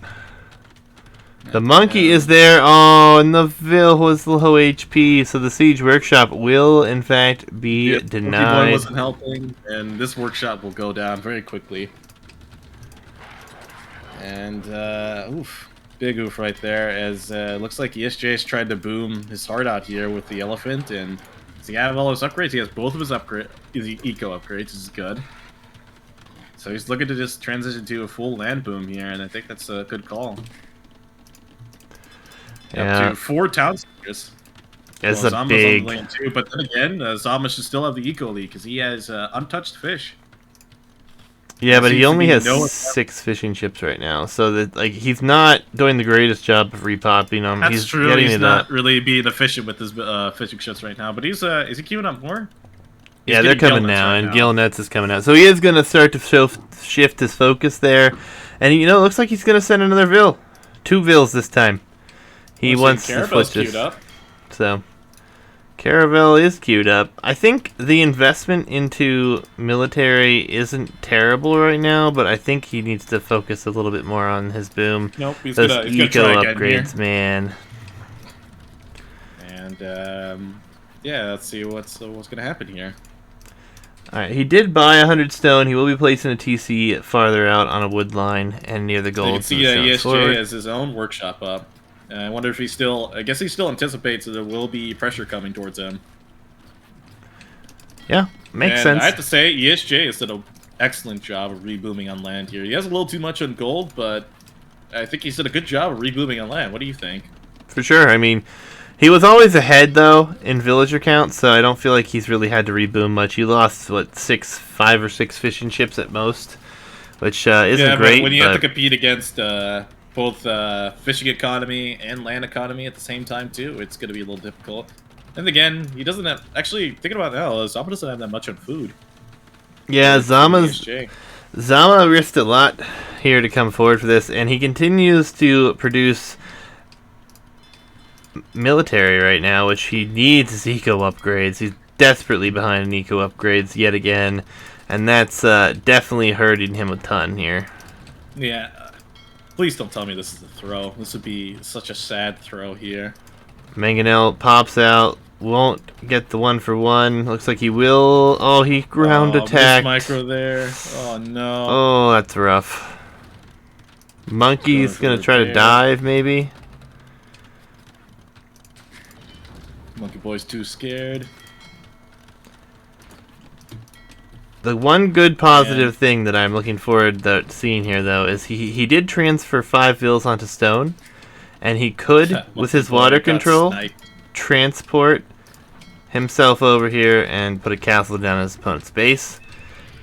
The monkey is there. Oh, and the Vil was low HP, so the siege workshop will, in fact, be denied. Monkey Boy wasn't helping, and this workshop will go down very quickly. And, oof. Big oof right there, as looks like Esjb's tried to boom his heart out here with the elephant, and does he have all his upgrades? He has both of his eco upgrades, which is good. So he's looking to just transition to a full land boom here, and I think that's a good call. Yeah. Up to 4 town centers. It's Well, a Zama's big... on the lane too, but then again, Zaama should still have the eco lead because he has untouched fish. Yeah, but he only has no 6 fishing ships right now, so that like he's not doing the greatest job of repopping them. That's he's true. Getting He's it not up. really being efficient with his fishing ships right now, but he's is he queuing up more? He's Yeah, they're getting coming gill nets now, right and now. gill nets is coming out. So he is going to start to shift his focus there. And, you know, it looks like he's going to send another Vil. 2 Vils this time. He wants to Caravel's flip queued up. So, Caravel is queued up. I think the investment into military isn't terrible right now, but I think he needs to focus a little bit more on his boom. Nope, he's Those gonna eco try again upgrades, here. man. And yeah, let's see what's gonna happen here. Alright, he did buy 100 stone. He will be placing a TC farther out on a wood line and near the So you gold. can see Esj has his own workshop up. I wonder if he still... I guess he still anticipates that there will be pressure coming towards him. Yeah, makes And sense. I have to say, Esj has done an excellent job of rebooming on land here. He has a little too much on gold, but I think he's done a good job of rebooming on land. What do you think? For sure. I mean, he was always ahead, though, in villager count, so I don't feel like he's really had to reboom much. He lost, what, 5 or 6 fishing ships at most, which isn't great. But when you have to compete against both fishing economy and land economy at the same time, too, it's going to be a little difficult. And again, he doesn't have... Actually, thinking about it now, Zaama doesn't have that much on food. Yeah, Zama risked a lot here to come forward for this, and he continues to produce military right now, which he needs his eco upgrades. He's desperately behind in eco upgrades yet again, and that's definitely hurting him a ton here. Yeah. Please don't tell me this is a throw. This would be such a sad throw here. Mangonel pops out, won't get the 1-for-1. Looks like he will. Oh, he ground attacked. Micro there. Oh no. Oh, that's rough. Monkey's gonna try to dive, maybe. Monkey Boy's too scared. The one good positive thing that I'm looking forward to seeing here, though, is he did transfer 5 Vils onto stone, and he could, with his water control, transport himself over here and put a castle down his opponent's base.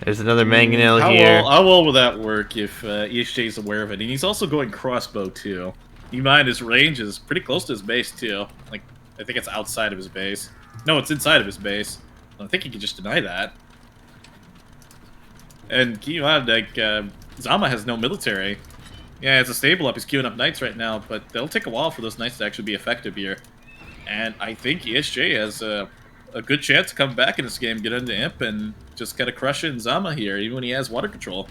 There's another Mangonel here. How well will that work if Esj is aware of it? And he's also going crossbow, too. Keep in mind, his range is pretty close to his base, too. Like, I think it's outside of his base. No, it's inside of his base. I think he can just deny that. And keep in mind, like, Zaama has no military. Yeah, it's a stable up. He's queuing up knights right now, but they'll take a while for those knights to actually be effective here. And I think Esj has a good chance to come back in this game, get into Imp, and just kind of crush it in Zaama here, even when he has water control.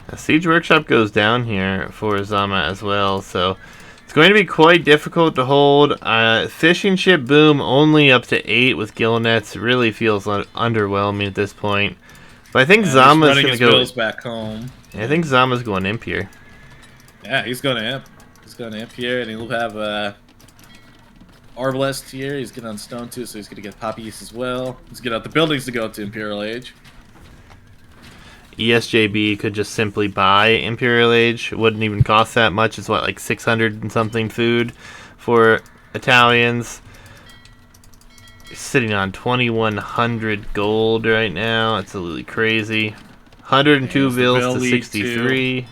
A Siege Workshop goes down here for Zaama as well, so it's going to be quite difficult to hold. Fishing ship boom only up to 8 with gill nets really feels underwhelming at this point. But I think Zama's going to go back home. I think Zama's going Imp here. Yeah, he's going to Imp. He's going to Imp here, and he'll have Arbalest here. He's getting on stone too, so he's going to get Poppy East as well. He's getting out the buildings to go to Imperial Age. Esjb could just simply buy Imperial Age. It wouldn't even cost that much. It's what, like 600 and something food for Italians. sitting on 2,100 gold right now. Absolutely crazy. 102 There's the bills to Billy, 63.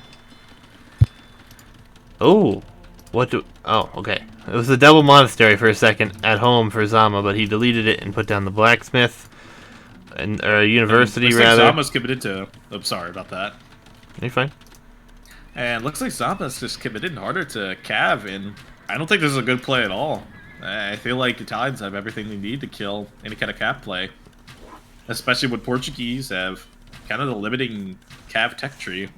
Oh, what do? Oh, okay. It was the double monastery for a second at home for Zaama, but he deleted it and put down the blacksmith and or university looks rather. like Zama's committed to. I'm sorry about that. You're fine. And looks like Zama's just committed harder to Cav, and I don't think this is a good play at all. I feel like Italians have everything they need to kill any kind of Cav play, especially when Portuguese have kind of the limiting Cav tech tree.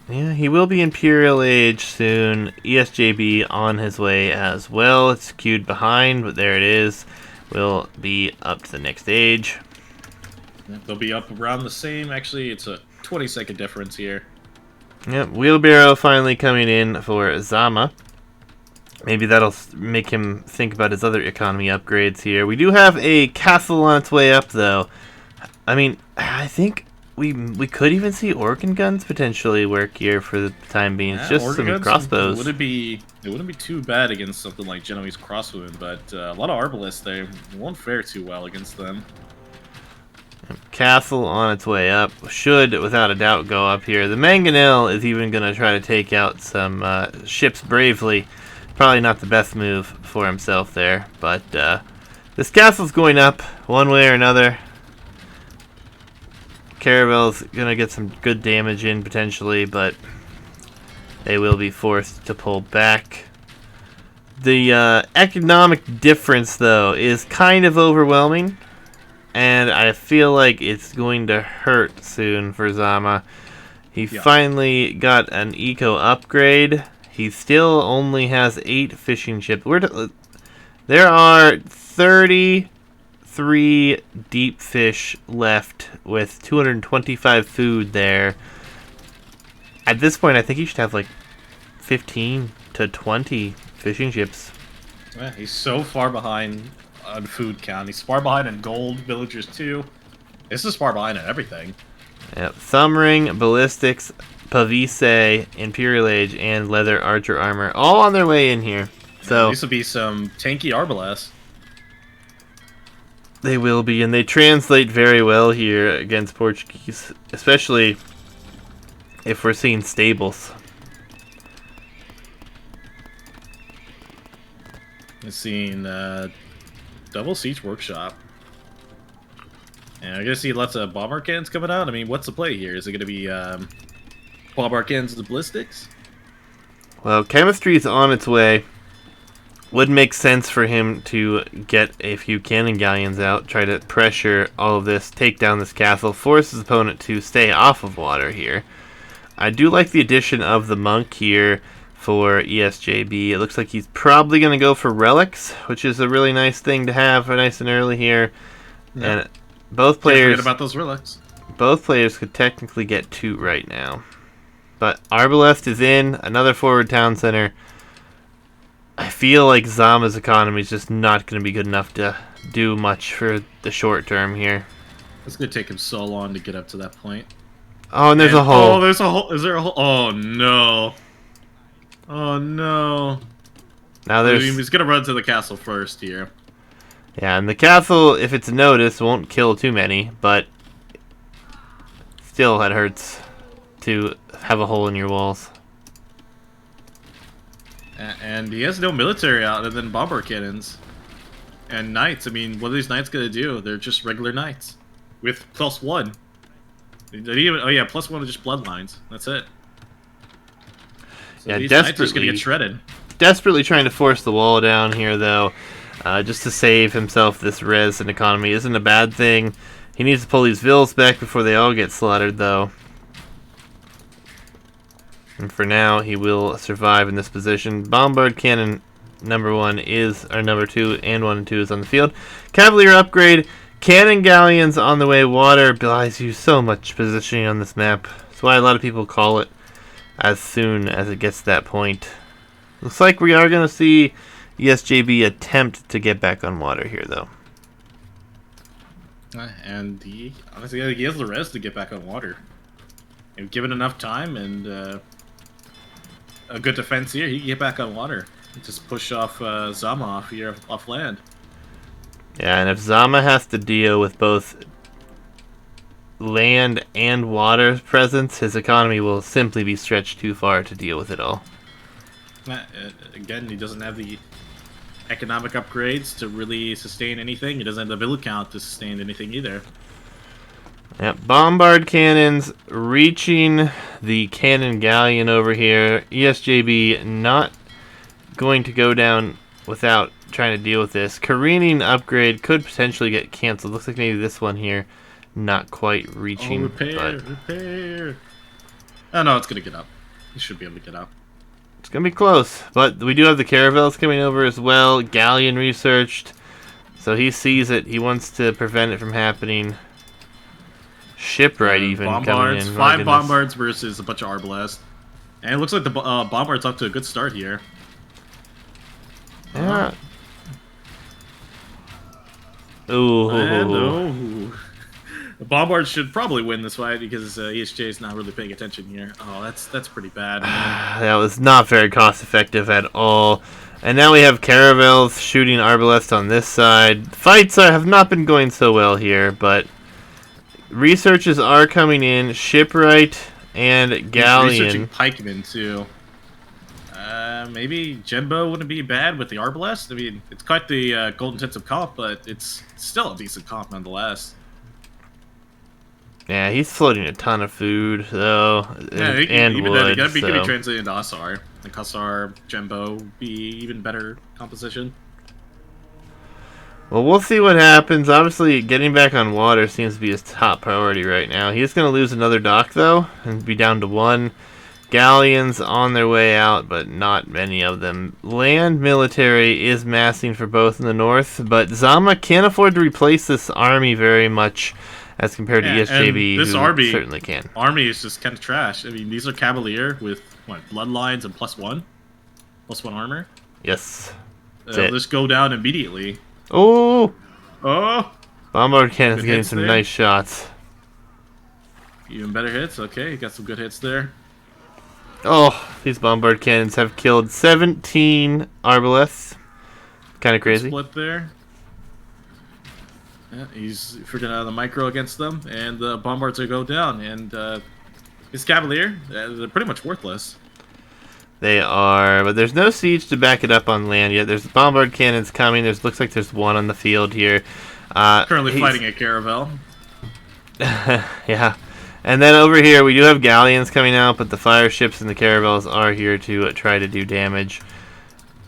Yeah, he will be Imperial Age soon. Esjb on his way as well. It's queued behind, but there it is. Will be up to the next age. They'll be up around the same. Actually, it's a 20-second difference here. Yep, Wheelbarrow finally coming in for Zaama. Maybe that'll make him think about his other economy upgrades here. We do have a castle on its way up, though. I mean, I think we could even see organ guns potentially work here for the time being. It's just some crossbows. It wouldn't be too bad against something like Genoese crossbowmen, but a lot of arbalists they won't fare too well against them. Castle on its way up. Should, without a doubt, go up here. The Mangonel is even going to try to take out some ships bravely. Probably not the best move for himself there, but this castle's going up one way or another. Caravel's going to get some good damage in potentially, but they will be forced to pull back. The economic difference, though, is kind of overwhelming. And I feel like it's going to hurt soon for Zaama. He finally got an eco upgrade. He still only has 8 fishing ships. There are 33 deep fish left with 225 food there. At this point, I think he should have like 15 to 20 fishing ships. Yeah, he's so far behind on food count. He's far behind in gold, villagers too. This is far behind in everything. Yep. Thumb ring, ballistics, pavise, Imperial Age, and leather archer armor, all on their way in here. So these will be some tanky arbalests. They will be, and they translate very well here against Portuguese, especially if we're seeing stables. I've seen double siege workshop. And I'm gonna see lots of bomber cannons coming out. I mean, what's the play here? Is it gonna be bomber cannons and ballistics? Well, chemistry is on its way. Would make sense for him to get a few cannon galleons out, try to pressure all of this, take down this castle, force his opponent to stay off of water here. I do like the addition of the monk here for Esjb. It looks like he's probably going to go for relics, which is a really nice thing to have nice and early here. Yeah. And both players, can't forget about those relics. Both players could technically get 2 right now. But Arbalest is in, another forward town center. I feel like Zaama's economy is just not going to be good enough to do much for the short term here. It's going to take him so long to get up to that point. Oh, and there's a hole. Oh, there's a hole. Is there a hole? Oh, no. Oh, no. Now there's... He's going to run to the castle first here. Yeah, and the castle, if it's noticed, won't kill too many, but still it hurts to have a hole in your walls. And he has no military out other than bomber cannons. And knights. I mean, what are these knights going to do? They're just regular knights. With +1. Oh yeah, +1 is just bloodlines. That's it. So yeah, these knights are just going to get shredded. Desperately trying to force the wall down here, though. Just to save himself this res and economy isn't a bad thing. He needs to pull these vills back before they all get slaughtered, though. And for now, he will survive in this position. Bombard cannon number 1 is, or number 2, and 1 and 2 is on the field. Cavalier upgrade. Cannon galleons on the way. Water buys you so much positioning on this map. That's why a lot of people call it as soon as it gets to that point. Looks like we are going to see Esjb attempt to get back on water here, though. And honestly, he has the res to get back on water. And given enough time and a good defense here, he can get back on water. Just push off Zaama off here, off land. Yeah, and if Zaama has to deal with both land and water presence, his economy will simply be stretched too far to deal with it all. Again, he doesn't have the economic upgrades to really sustain anything. He doesn't have the village count to sustain anything either. Yep, bombard cannons reaching the cannon galleon over here. Esjb not going to go down without trying to deal with this. Careening upgrade could potentially get canceled. Looks like maybe this one here not quite reaching. Repair. Oh no, it's gonna get up. He should be able to get up. It's gonna be close, but we do have the caravels coming over as well. Galleon researched, so he sees it. He wants to prevent it from happening. Shipwright even coming in. 5 bombards versus a bunch of arbalest. And it looks like the bombard's up to a good start here. Yeah. Ooh. The bombard should probably win this fight because Esjb is not really paying attention here. Oh, that's pretty bad. That was not very cost effective at all. And now we have caravels shooting arbalest on this side. Fights have not been going so well here, but researches are coming in. Shipwright and Galleon. He's researching pikemen too. Maybe Jimbo wouldn't be bad with the arbalest. I mean, it's quite the gold-intensive comp, but it's still a decent comp nonetheless. Yeah, he's floating a ton of food, though, and wood. That'd be good to translate into Asar. Like Asar, Jimbo would be even better composition. Well, we'll see what happens. Obviously, getting back on water seems to be his top priority right now. He's going to lose another dock, though, and be down to 1. Galleons on their way out, but not many of them. Land military is massing for both in the north, but Zaama can't afford to replace this army very much as compared to Esjb, this who certainly can. Army is just kind of trash. I mean, these are Cavalier with, what, bloodlines and +1? +1 armor? Yes. They'll just go down immediately. Oh! Oh! Bombard cannon's getting some nice shots. Even better hits? Okay, you got some good hits there. Oh, these bombard cannons have killed 17 arbalests. Kind of crazy. Split there. Yeah, he's figuring out the micro against them, and the bombards are go down. And his Cavalier, they're pretty much worthless. They are, but there's no siege to back it up on land yet. There's bombard cannons coming. Looks like there's one on the field here. Currently fighting a caravel. Yeah. And then over here, we do have galleons coming out, but the fire ships and the caravels are here to try to do damage.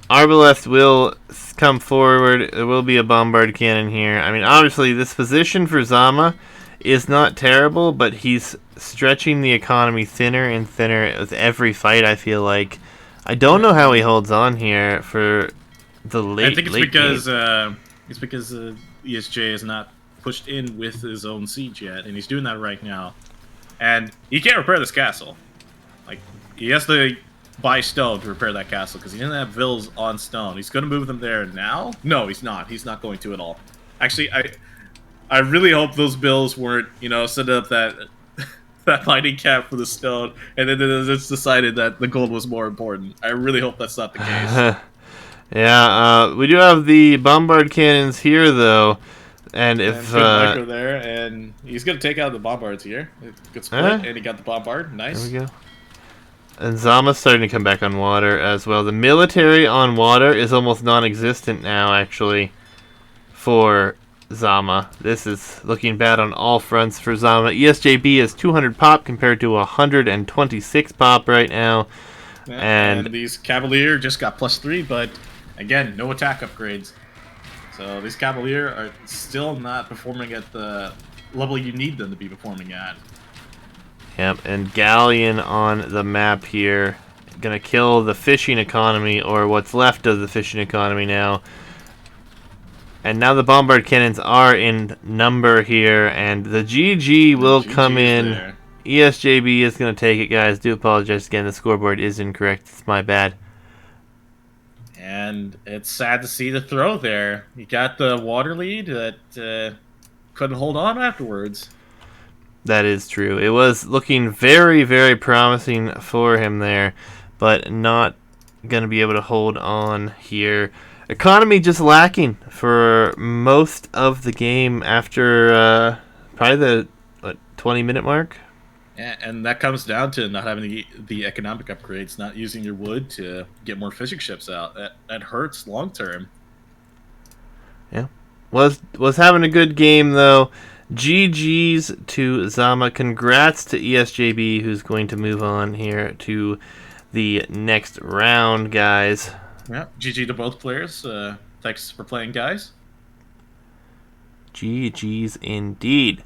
Arbalest will come forward. There will be a bombard cannon here. I mean, obviously, this position for Zaama is not terrible, but he's stretching the economy thinner and thinner with every fight, I feel like. I don't know how he holds on here for the late. I think it's because Esjb is not pushed in with his own siege yet, and he's doing that right now. And he can't repair this castle. Like, he has to buy stone to repair that castle because he doesn't have vills on stone. He's going to move them there now? No, he's not. He's not going to at all. Actually, I really hope those bills weren't, set up that that mining cap for the stone, and then it's decided that the gold was more important. I really hope that's not the case. Yeah, we do have the bombard cannons here, though. And if micro there, and he's gonna take out the bombards here. Good split, and he got the bombard. Nice. There we go. And Zaama's starting to come back on water as well. The military on water is almost non-existent now, actually, for Zaama. This is looking bad on all fronts for Zaama. Esjb is 200 pop compared to 126 pop right now. Yeah, and these Cavalier just got +3, but again, no attack upgrades. So these Cavalier are still not performing at the level you need them to be performing at. Yep, and Galleon on the map here. Gonna kill the fishing economy, or what's left of the fishing economy now. And now the bombard cannons are in number here, and the GG will come in. There. Esjb is gonna take it, guys. Do apologize again, the scoreboard is incorrect. It's my bad. And it's sad to see the throw there. He got the water lead that couldn't hold on afterwards. That is true. It was looking very, very promising for him there, but not going to be able to hold on here. Economy just lacking for most of the game after probably the 20-minute mark. And that comes down to not having the economic upgrades, not using your wood to get more fishing ships out. That hurts long term. Yeah, was having a good game though. GG's to Zaama. Congrats to Esjb, who's going to move on here to the next round, guys. Yeah, GG to both players. Thanks for playing, guys. GG's indeed.